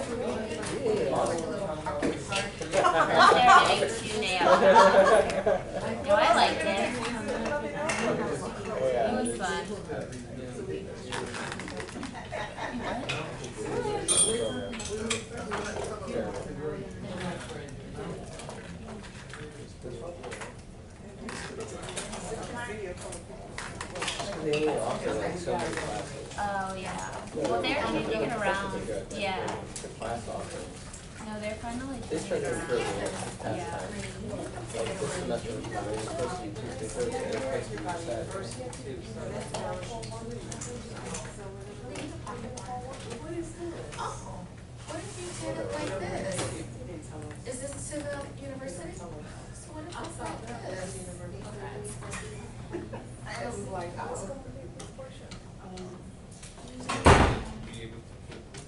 They're doing 2 nails. No, I liked it. It was fun. Oh yeah. Well, they're changing it around. Yeah. No, they're finally changing it around. Yeah. Like this semester was fine. It was supposed to be Tuesday, Thursday. It was supposed to be Saturday. Oh, what if you did it like this? Is this to the university? So what if it's like this? I was like, oh.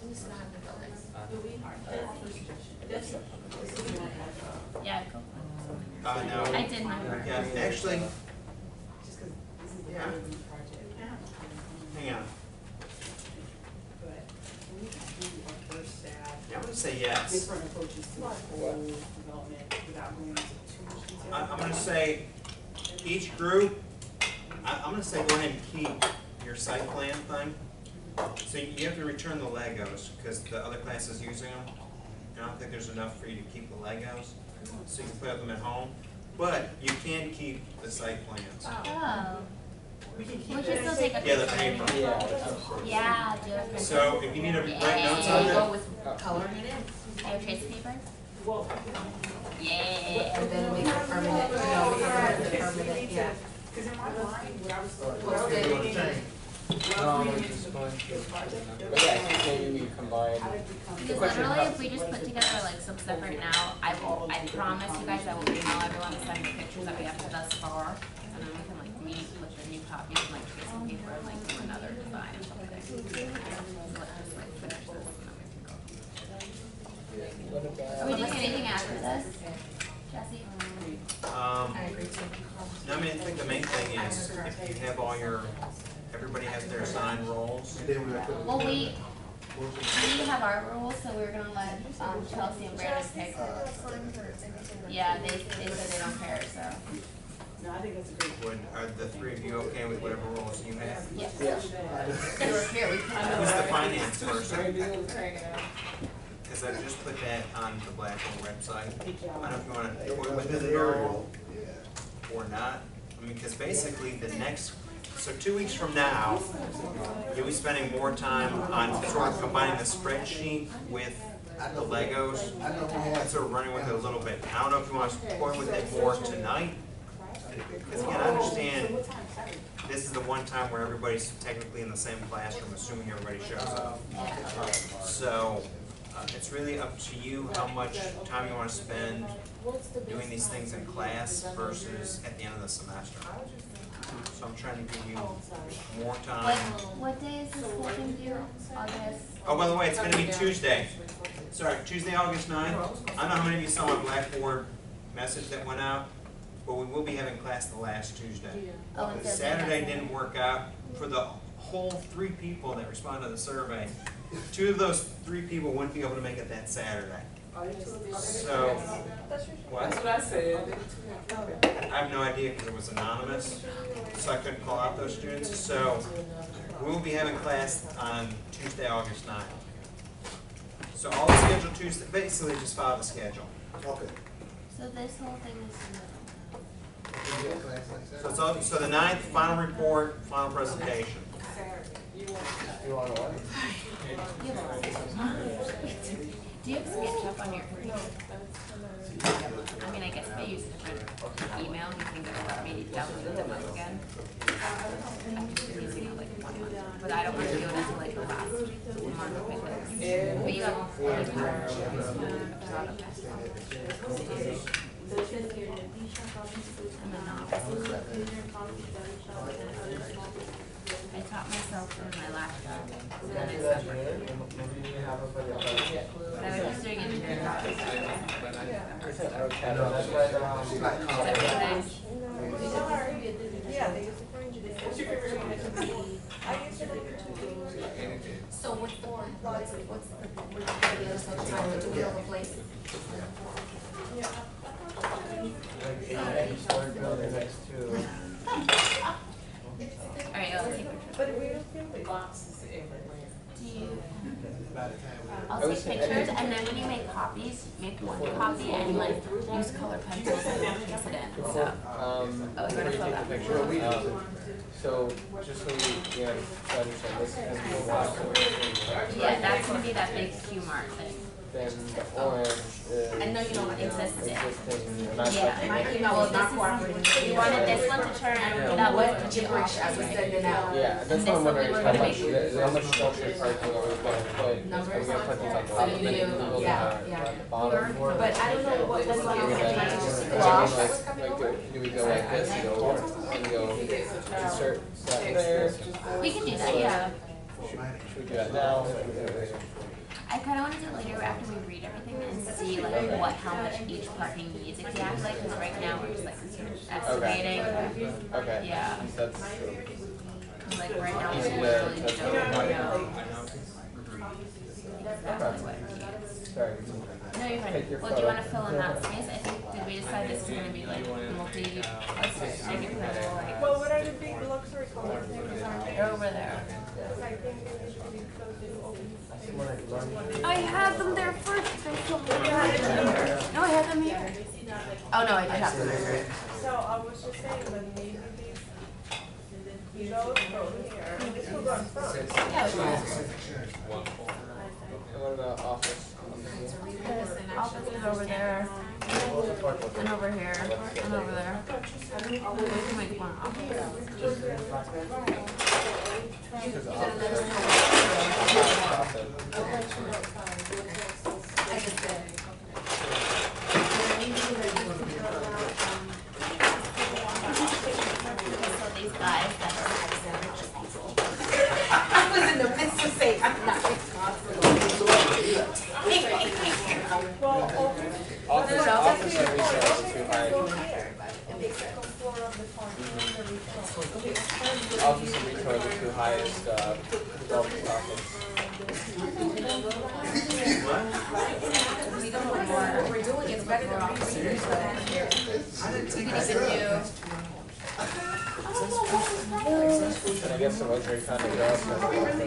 Who's not in the building? Yeah, go. No. I did my work. Yeah, actually, yeah. Hang on. Yeah, I'm going to say yes. Different approaches to whole development without going into too much detail. I'm going to say each group, I'm going to say go ahead and keep your site plan thing. So you have to return the Legos because the other class is using them. I don't think there's enough for you to keep the Legos, so you can play with them at home. But you can keep the site plans. Oh. We can still take a Yeah, the picture. paper. Yeah, do it. So if you need to write notes on Go it, with coloring it in. Do you have trace paper? Yeah. And then make it permanent, permanent, yeah. Because in my mind, what I was What's the- But yeah, maybe you combine. Because literally, if we just put together like some stuff right now, I promise you guys, I will email everyone to send the pictures that we have thus far, and then we can like with the new copies and like trace some paper and like do another design or something. So let's just like finish this and then we can go. Are we doing anything after this, Jesse? no, I mean, I think the main thing is if you have all your, everybody has their assigned roles. Well, we have our rules, so we're gonna let Chelsea and Brandon pick. Yeah, they said they don't care, so. No, I think that's a great. Are the three of you okay with whatever roles you have? Yes. Here, we can. Who's the finance person? Because I just put that on the Blackboard website. I don't know if you want to toy with it at all or not. I mean, because basically the next, so 2 weeks from now, you'll be spending more time on sort of combining the spreadsheet with the Legos. And sort of running with it a little bit. I don't know if you want to toy with it more tonight. Because again, I understand this is the one time where everybody's technically in the same classroom, assuming everybody shows up. So it's really up to you how much time you want to spend doing these things in class versus at the end of the semester. So I'm trying to give you more time. What day is this whole thing due? August? Oh, by the way, it's going to be Tuesday. Sorry, Tuesday, August 9th. I don't know how many of you saw my Blackboard message that went out, but we will be having class the last Tuesday. Oh, it says Saturday didn't work out for the whole 3 people that responded to the survey. 2 of those 3 people wouldn't be able to make it that Saturday. So, what? That's what I said. I have no idea because it was anonymous, so I couldn't call out those students. So, we will be having class on Tuesday, August 9th. So all the scheduled Tuesday, basically just follow the schedule. Okay. So this whole thing is So it's all, so the 9th, final report, final presentation. You want to what? Do you have SketchUp on your computer? I mean, I guess if I use a different email, you can go to me download them up again. I'm using it like 1 month, but I don't want to do it until like the last month with it. But you have I'm a novice. I taught myself in my last job. And then I stopped working. But I was just doing engineering jobs. So what's the what's the other side of town, do we have a place? Historic building next to. Alright, I'll take pictures. But we don't feel boxes everywhere. Do you? I'll take pictures, and then when you make copies, make one copy and like use color pencils and then paste it in. So, Before you take the picture, so just so we understand, this is gonna be the black one. yeah, that's gonna be that big Q mark thing. Then the orange is. And no, you don't exist yet. Existing, and that's Yeah, what- My email was not cooperating. You wanted this one to turn, that was What gibberish I was sending out. Yeah, that's what I'm wondering, is how much structured parking are we gonna put? Numbers? Are we gonna put these on So top of you it, do, and Google yeah, the, yeah. the bottom floor? But I don't know what, that's why I was And then, saying, did you see the and job then that was coming over? do we go like this, and go insert that there? we can do that, yeah. Should we do that now? Should we do it later? I kinda wanna do it later after we read everything and see like what, how much each parking needs exactly, cause right now we're just like estimating. Okay. Yeah. That's, Like right now, we Easy to literally touch don't on. know exactly what it needs. sorry. No, you're Take fine. your Well, do you photo. wanna fill in that space? I think, did we decide this is gonna be like multi, let's just take it for like, Well, what are the big luxury collectibles are they're there? over there. I think they should be closed in open. I had them there first. No, I had them here. Oh, no, I did have them here. So I was just saying, but maybe these, those go here, this will go in front. Yeah, it was And what about office? office is over there, and over here, and over there. We can make one office. Because office. I just did. So these guys that I was in the midst of saying, I'm not responsible. Office and retail is too high. Office and retail are the two highest, development topics. What we're doing is better than research. we can even do. And I guess the luxury kind of goes as a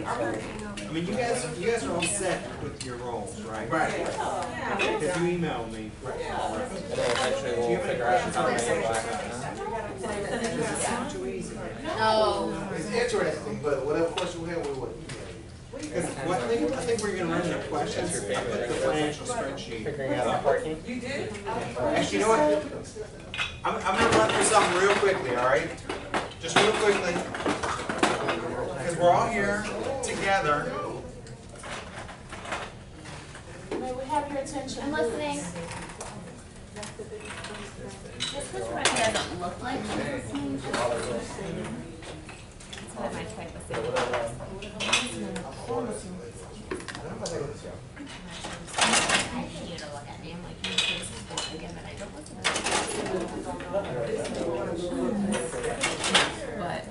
I mean, you guys are all set with your roles, right? Right. Because you emailed me. and then eventually we'll figure out how to make it black. It's not too easy. No. It's interesting, but whatever question we have, we would. Because I think we're gonna run into questions, That's your favorite, the financial spreadsheet. Figuring out the parking. Actually, you know what? I'm gonna run through something real quickly, all right? Just real quickly. Because we're all here together. May we have your attention? I'm listening. This one doesn't look like she's listening. That's what I might check with you. I need you to look at me. I'm like, you say this is boring again, but I don't listen to it. But,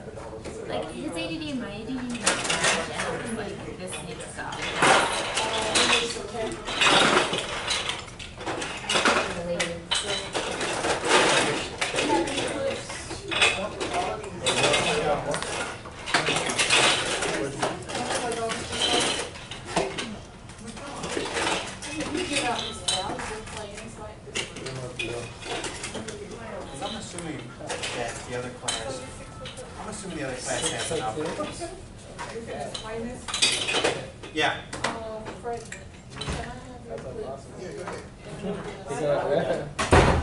like, his ADD and my ADD are not match, and I'm just like, this needs to stop. Because I'm assuming that the other class, has enough. Yeah. Fred,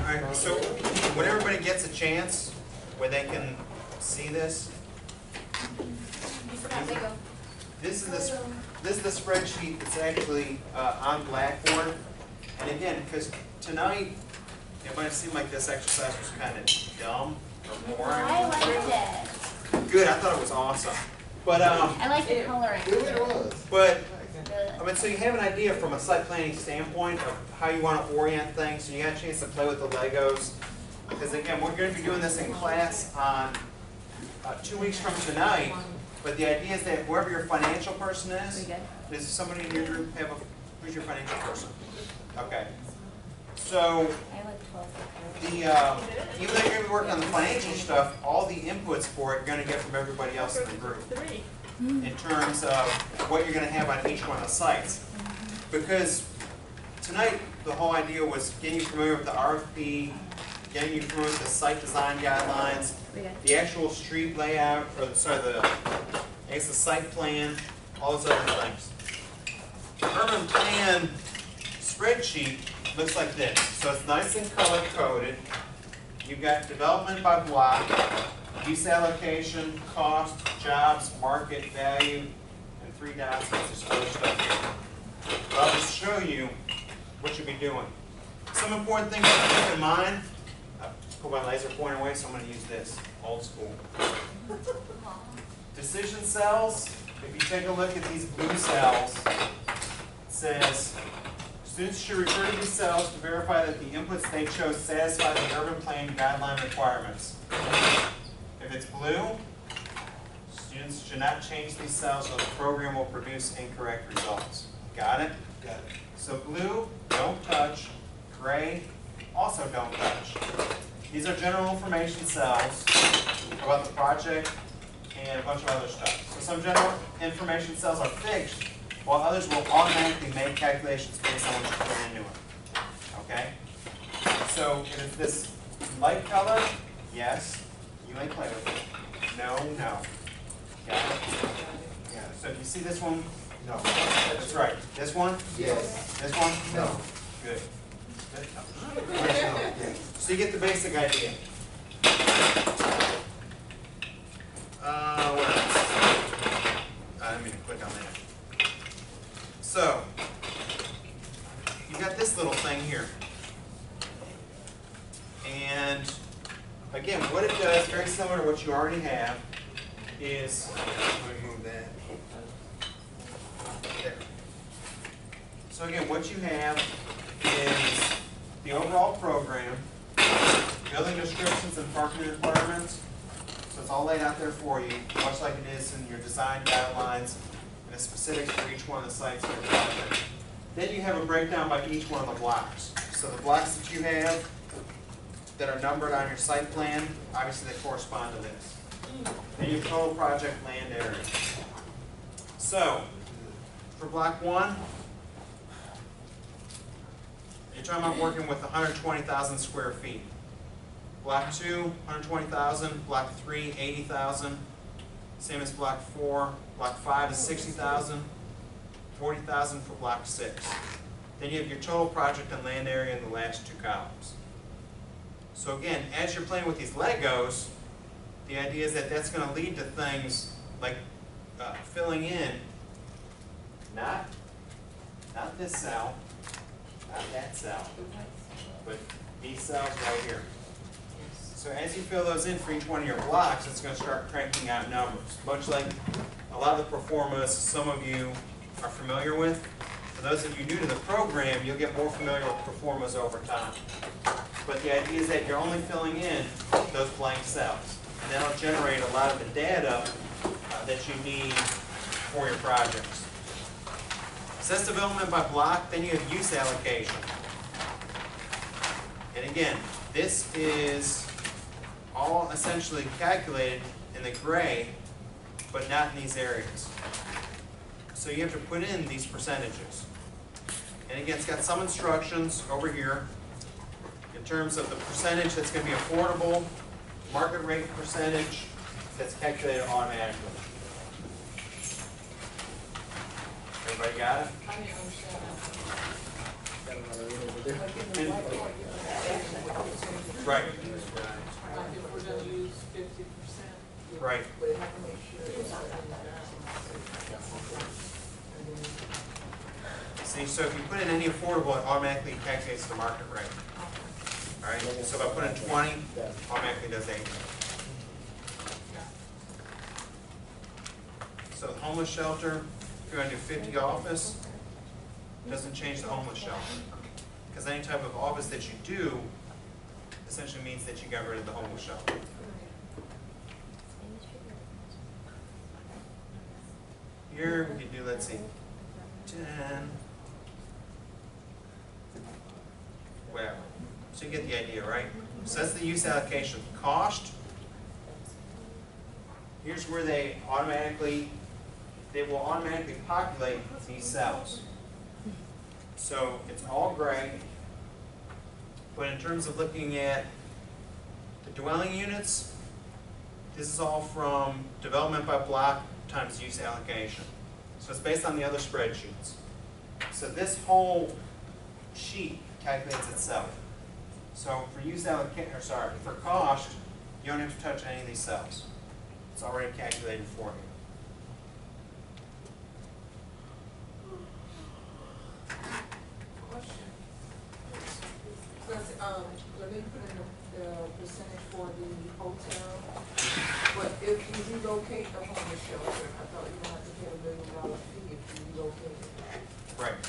Alright, so when everybody gets a chance where they can see this, this is the spreadsheet that's actually on Blackboard. And again, because tonight, it might seem like this exercise was kind of dumb or boring. I liked it. Good, I thought it was awesome. But I like the coloring. It really was. But I mean, so you have an idea from a site planning standpoint of how you want to orient things, and you got a chance to play with the Legos. Because again, we're going to be doing this in class on 2 weeks from tonight, But the idea is that whoever your financial person We is, good? does somebody in your group have a, who's your financial person? Okay. So, I have like 12. even though you're gonna be working on the financial stuff, all the inputs for it you're gonna get from everybody else in the group. 3. In terms of what you're gonna have on each one of the sites. Because tonight, the whole idea was getting you familiar with the RFP, getting you familiar with the site design guidelines, We good? the actual street layout, or sorry, I guess the site plan, all those other things. The urban plan spreadsheet looks like this. So it's nice and color coded. You've got development by block, use allocation, cost, jobs, market, value, and 3 dots. There's other stuff here. But I'll just show you what you'll be doing. Some important things to keep in mind. I put my laser pointer away, so I'm going to use this, old school. Decision cells. If you take a look at these blue cells, it says students should refer to these cells to verify that the inputs they chose satisfy the urban plan guideline requirements. If it's blue, students should not change these cells or the program will produce incorrect results. Got it? Got it. So blue, don't touch. Gray, also don't touch. These are general information cells about the project and a bunch of other stuff. So some general information cells are fixed, while others will automatically make calculations based on what you put into it. Okay? So if it's this light color, yes, you may play with it. No, no. Got it? Yeah. So if you see this one, No. that's right. This one? Yes. This one? No. Good. Good. Yes, no, yes. So you get the basic idea. What else? I didn't mean to click on that. So, you got this little thing here. And again, what it does, very similar to what you already have, is, let me move that. There. So again, what you have is the overall program, building descriptions and parking requirements. So it's all laid out there for you, much like it is in your design guidelines and the specifics for each one of the sites in your project. Then you have a breakdown by each one of the blocks. So the blocks that you have that are numbered on your site plan, obviously they correspond to this. Then your total project land area. So, for block 1, you're talking about working with 120,000 square feet. Block 2, 120,000. Block 3, 80,000. Same as block 4. Block 5 is 60,000. 40,000 for block 6. Then you have your total project and land area in the last 2 columns. So again, as you're playing with these Legos, the idea is that that's going to lead to things like filling in, not this cell, not that cell, but these cells right here. So as you fill those in for each one of your blocks, it's going to start cranking out numbers. Much like a lot of the performas some of you are familiar with. For those of you new to the program, you'll get more familiar with performas over time. But the idea is that you're only filling in those blank cells. And that'll generate a lot of the data that you need for your projects. Assess development by block, then you have use allocation. And again, this is all essentially calculated in the gray, but not in these areas. So you have to put in these percentages. And again, it's got some instructions over here in terms of the percentage that's going to be affordable, market rate percentage that's calculated automatically. Everybody got it? And- right. If we're gonna use 50%. Right. See, so if you put in any affordable, it automatically calculates the market rate. All right. So if I put in 20, automatically does 80. So the homeless shelter, if you're going to do 50 office, doesn't change the homeless shelter. Because any type of office that you do essentially means that you got rid of the homeless shelter. here we could do, let's see, 10, whatever. So you get the idea, right? So that's the use allocation. Cost, here's where they will automatically populate these cells. So it's all gray, but in terms of looking at the dwelling units, this is all from development by block times use allocation. So it's based on the other spreadsheets. So this whole sheet calculates itself. So for use allocation, or sorry, for cost, you don't have to touch any of these cells. It's already calculated for you. Question. Because, when they put in the percentage for the hotel, but if you relocate the homeless shelter, I thought you don't have to pay $1 million fee if you relocate it. Right.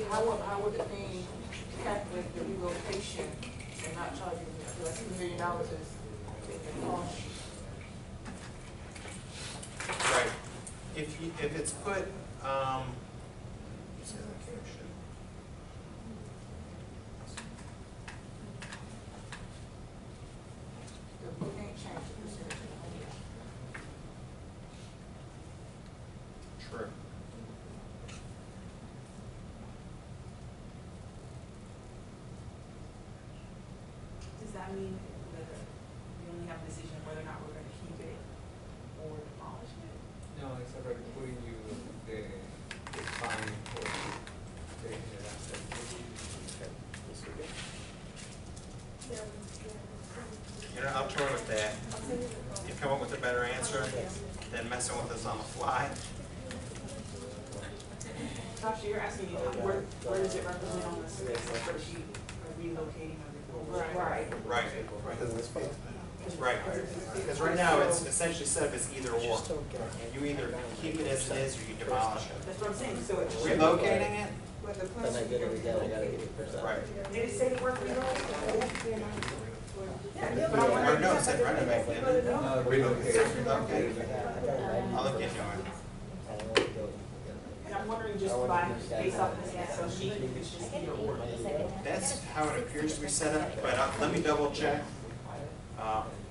How would the thing calculate the relocation and not charging you? Because I see $1 million is the cost. Right. If it's put, use allocation. The book ain't changed the percentage of the homeless. True. Does that mean that we only have a decision of whether or not we're gonna keep it or demolish it? No, it's already putting you the fine for taking it outside. You know, I'll toy with that. You come up with a better answer than messing with us on the fly. Tasha, you're asking me, where does it represent on the spreadsheet, relocating of it? Right. Right. Right. Because right now it's essentially set up as either or. You either keep it as it is or you demolish it. That's what I'm saying, so it's. Relocating it? But the plus you get Right. Did it say the word relocating? Or no, it said renovate, didn't it? Relocate. Okay. I'll look into it. And I'm wondering just based off this Excel sheet, if it's just either or. That's how it appears to be set up, but let me double check.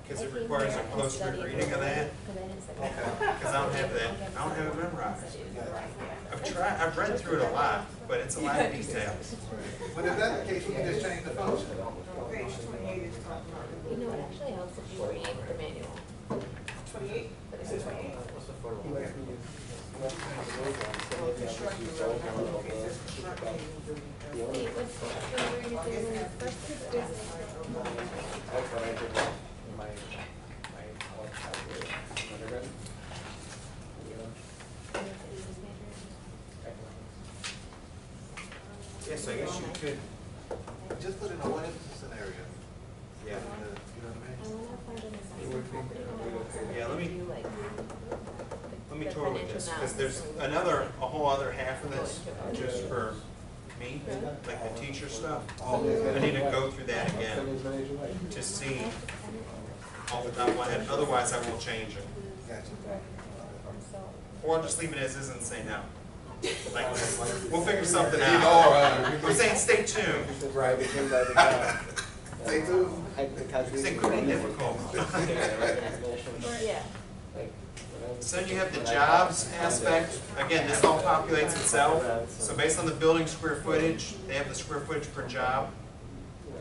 Because it requires a close group reading of that. Because I don't have that, I don't have it memorized. I've read through it a lot, but it's a lot of details. But if that's the case, we can just change the function. page 28 is talking about. You know, it actually helps if you read the manual. 28? Is it 28? Wait, what's That's what I did in my undergrad. Yes, I guess you could, Just put in a one emphasis scenario. yeah. You know what I mean? Yeah, let me tour with this, because there's a whole other half of this, just for me, like the teacher stuff. I need to go through that again, to see all the top of my head, otherwise I will change it. Gotcha. Or I'll just leave it as is and say no. Like, we'll figure something out. I'm saying stay tuned. Right, it came by the guy. Stay tuned. Because it could be difficult. Yeah. So then you have the jobs aspect. Again, this all populates itself. So based on the building square footage, they have the square footage per job.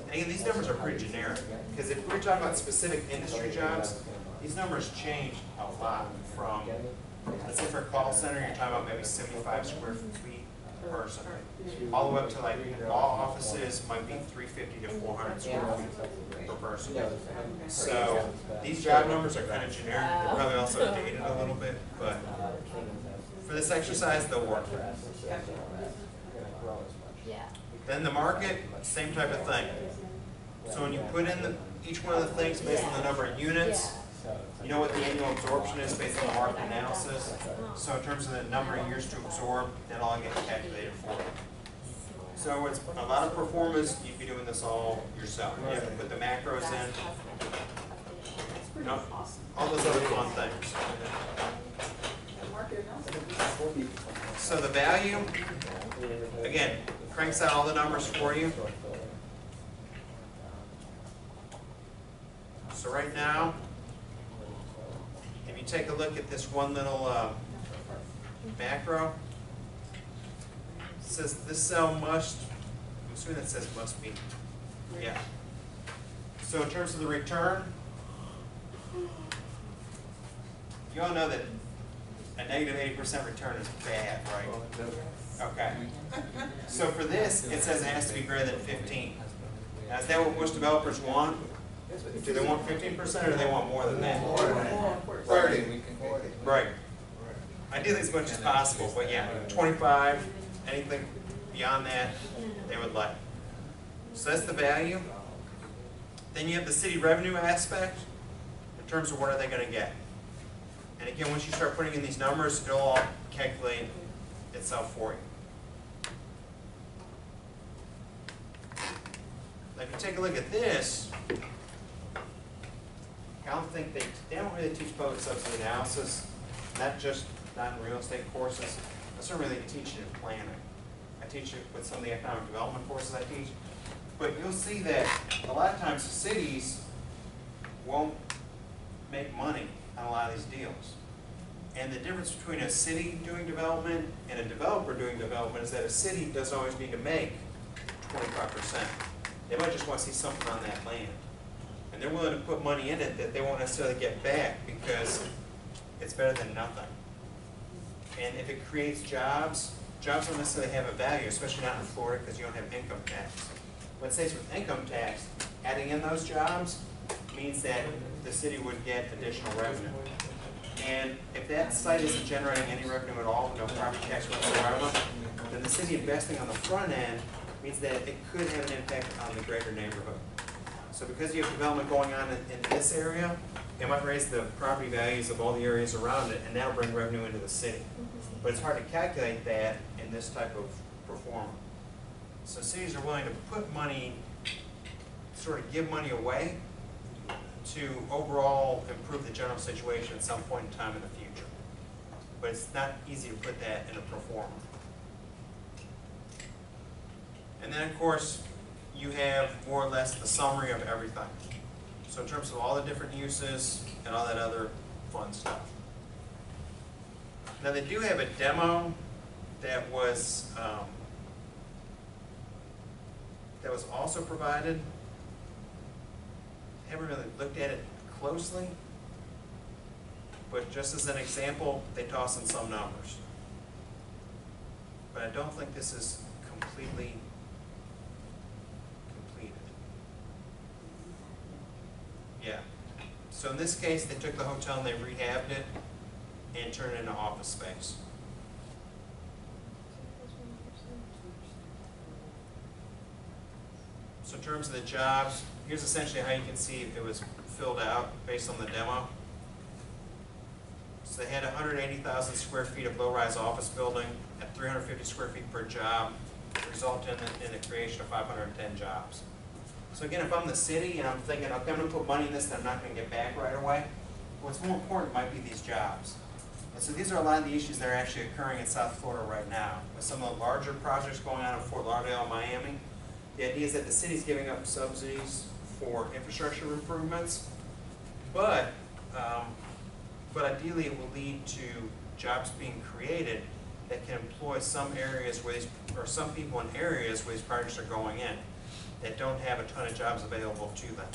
And again, these numbers are pretty generic. Because if we're talking about specific industry jobs, these numbers change a lot from, let's say for a call center, you're talking about maybe 75 square feet per person. All the way up to like law offices might be 350 to 400 square feet per person. So these job numbers are kind of generic. They're probably also dated a little bit, but for this exercise, they'll work. Yeah. Then the market, same type of thing. So when you put in each one of the things based on the number of units, you know what the annual absorption is based on the market analysis. So in terms of the number of years to absorb, that all gets calculated for you. So it's a lot of performance. You'd be doing this all yourself. You have to put the macros in. You know, all those other fun things. So the value, again, cranks out all the numbers for you. So right now, if you take a look at this one little macro, it says this cell must, I'm assuming that says must be, yeah. So in terms of the return, you all know that a negative 80% return is bad, right? Okay. So for this, it says it has to be greater than 15. Now, is that what most developers want? Do they want 15% or do they want more than that? More than that. 30. Right. Ideally as much as possible, but yeah, 25, anything beyond that, they would like. So that's the value. Then you have the city revenue aspect in terms of what are they going to get. And again, once you start putting in these numbers, it'll all calculate itself for you. Now, if you take a look at this, I don't think they don't really teach public subsidy analysis, not just non-real estate courses. I certainly really teach it in planning. I teach it with some of the economic development courses I teach. But you'll see that a lot of times cities won't make money on a lot of these deals. And the difference between a city doing development and a developer doing development is that a city doesn't always need to make 25%. They might just want to see something on that land. And they're willing to put money in it that they won't necessarily get back because it's better than nothing. And if it creates jobs, jobs don't necessarily have a value, especially not in Florida because you don't have income tax. When it says with income tax, adding in those jobs means that the city would get additional revenue. And if that site isn't generating any revenue at all, no property tax whatsoever, then the city investing on the front end means that it could have an impact on the greater neighborhood. So because you have development going on in this area, it might raise the property values of all the areas around it, and that'll bring revenue into the city. But it's hard to calculate that in this type of performance. So cities are willing to put money, sort of give money away to overall improve the general situation at some point in time in the future. But it's not easy to put that in a performer. And then of course, you have more or less the summary of everything. So in terms of all the different uses and all that other fun stuff. Now they do have a demo that was also provided. I haven't really looked at it closely, but just as an example, they toss in some numbers. But I don't think this is completely completed. Yeah. So in this case, they took the hotel and they rehabbed it and turned it into office space. So in terms of the jobs, here's essentially how you can see if it was filled out based on the demo. So they had 180,000 square feet of low-rise office building at 350 square feet per job, resulting in the creation of 510 jobs. So again, if I'm the city and I'm thinking, okay, I'm going to put money in this that I'm not going to get back right away, what's more important might be these jobs. And so these are a lot of the issues that are actually occurring in South Florida right now. With some of the larger projects going on in Fort Lauderdale and Miami, the idea is that the city's giving up subsidies for infrastructure improvements, but ideally it will lead to jobs being created that can employ some areas where these, or some people in areas where these projects are going in that don't have a ton of jobs available to them.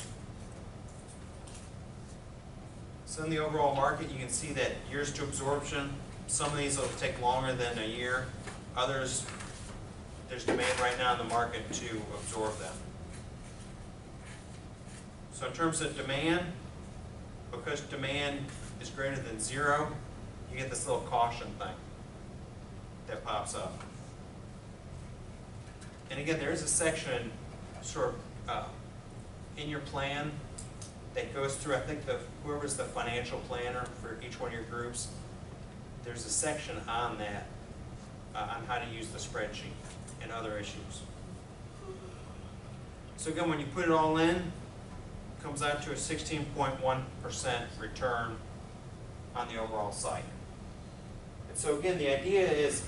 So in the overall market, you can see that years to absorption, some of these will take longer than a year, others there's demand right now in the market to absorb them. So in terms of demand, because demand is greater than 0, you get this little caution thing that pops up. And again, there is a section sort of in your plan that goes through, I think whoever's the financial planner for each one of your groups, there's a section on that, on how to use the spreadsheet and other issues. So again, when you put it all in, it comes out to a 16.1% return on the overall site. And so again, the idea is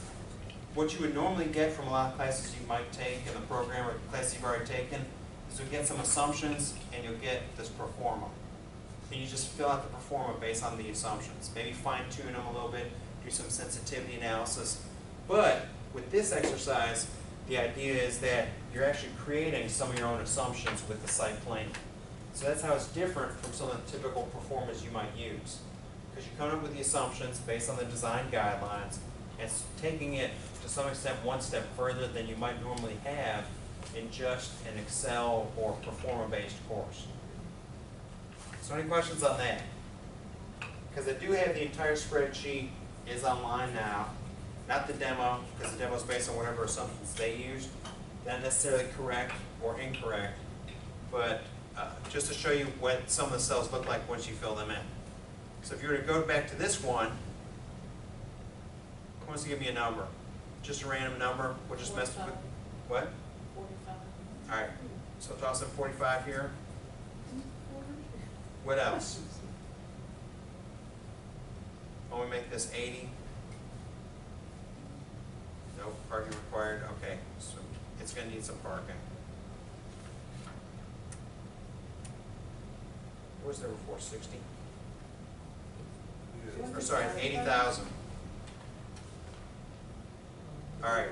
what you would normally get from a lot of classes you might take in the program or classes you've already taken is you'll get some assumptions and you'll get this pro forma. And you just fill out the pro forma based on the assumptions. Maybe fine tune them a little bit, do some sensitivity analysis. But with this exercise, the idea is that you're actually creating some of your own assumptions with the site plan. So that's how it's different from some of the typical pro formas you might use. Because you're coming up with the assumptions based on the design guidelines and taking it to some extent one step further than you might normally have in just an Excel or pro forma based course. So any questions on that? Because I do have the entire spreadsheet is online now. Not the demo, because the demo is based on whatever assumptions they used. Not necessarily correct or incorrect, but just to show you what some of the cells look like once you fill them in. So if you were to go back to this one, who wants to give me a number? Just a random number. We'll just mess with what? 45. All right. So toss in 45 here. What else? When we make this 80. No parking required. Okay, so it's going to need some parking. What was there before? 60? Or sorry, 80,000. All right.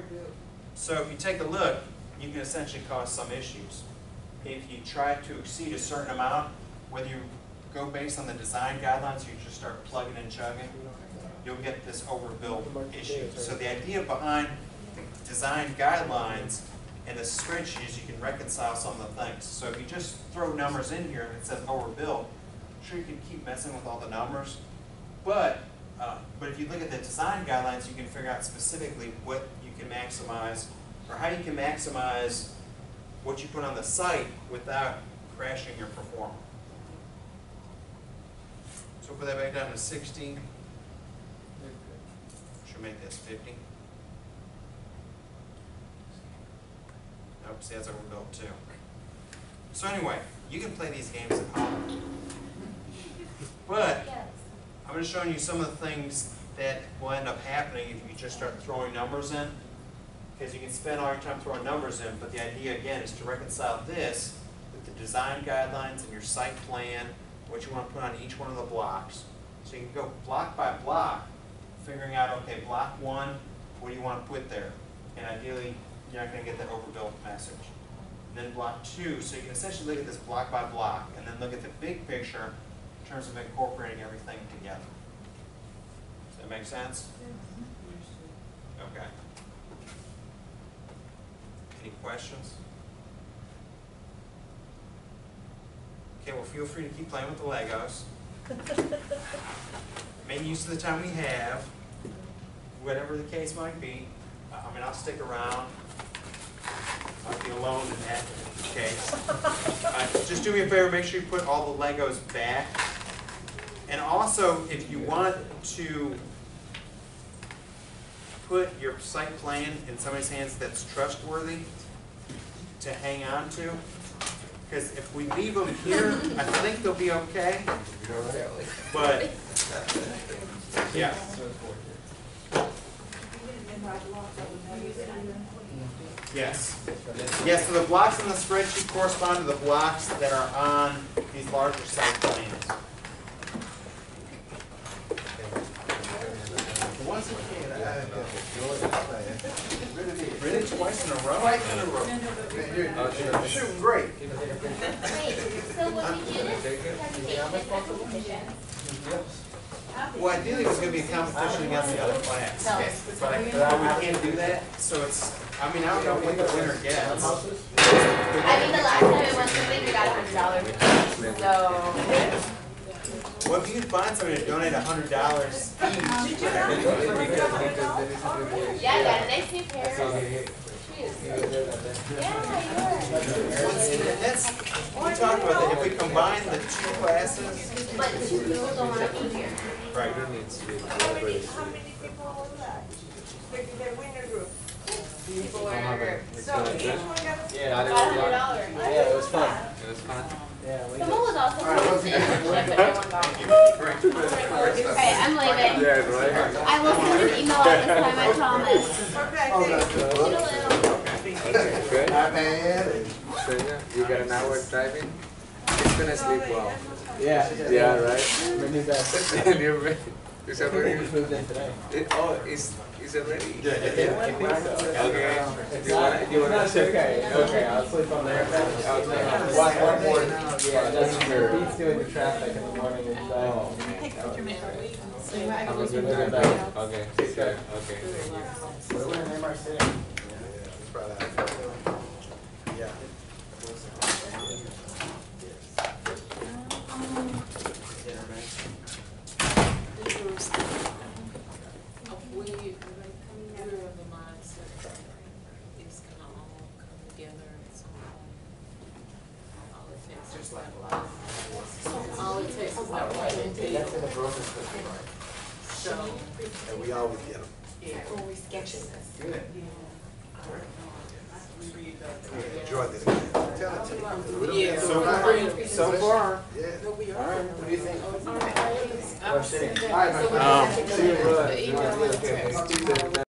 So if you take a look, you can essentially cause some issues. If you try to exceed a certain amount, whether you go based on the design guidelines, you just start plugging and chugging, you'll get this overbuild issue. So the idea behind the design guidelines and the spreadsheet is you can reconcile some of the things. So if you just throw numbers in here and it says overbuild, sure you can keep messing with all the numbers, but if you look at the design guidelines, you can figure out specifically what you can maximize or how you can maximize what you put on the site without crashing your performance. So put that back down to 60. Should make this 50. Nope, see that's overbuilt too. So anyway, you can play these games at home. But I'm going to show you some of the things that will end up happening if you just start throwing numbers in. Because you can spend all your time throwing numbers in, but the idea again is to reconcile this with the design guidelines and your site plan, what you want to put on each one of the blocks. So you can go block by block, figuring out, okay, block 1, what do you want to put there? And ideally, you're not going to get that overbuilt message. And then block 2, so you can essentially look at this block by block, and then look at the big picture in terms of incorporating everything together. Does that make sense? Okay. Any questions? Okay, well feel free to keep playing with the Legos. Make use of the time we have, whatever the case might be. I mean, I'll stick around. I'll be alone in that case. Just do me a favor, make sure you put all the Legos back. And also, if you want to put your site plan in somebody's hands that's trustworthy to hang on to, because if we leave them here, I think they'll be okay. But yeah. Yes. Yes, so the blocks in the spreadsheet correspond to the blocks that are on these larger site plans. Really? Twice in a row? Twice in a row. You're shooting great. Wait, so what we did is, have you taken competition? Well, ideally it was going to be a competition against the other class. But we can't do that, so it's, I mean, I don't know what the winner gets. I mean, the last time it went to the winner got $100. So. Well, if you could find somebody to donate $100 each. Yeah, I got a nice new pair of shoes. Yeah, That's, we talked about that. If we combine the two classes. but 2 people don't want to be here. Right. How many people was that? The winner group? So each one got Yeah, $100. yeah, it was fun. It was fun. Yeah, Someone was also Alright, I'm leaving. Yeah, right. I will send an email out this time, I promise. Okay, good. Hi, man. So, yeah, you got an hour driving? It's gonna sleep well. Yeah. Yeah, right? My new best. And you're ready. It's I already. just moved in today. It's already. I think so. Okay. It's not, it's okay. Okay, I'll sleep on there. Okay. One more. Yeah, that's true. He's doing the traffic in the morning and stuff. Have a good night. Okay. Take care. Okay. Thank you. We're in MSRED. Yeah. We're in the mindset that it's gonna all come together at some point. All it takes is like life. All it takes is like one That's in the deal. grocery store, right? So, And we always get them. yeah. Good. Enjoy this. Tell it to me. Yeah. So far. Yeah. All right, what do you think? I'm City. sitting All right, my friend. See you, The email okay.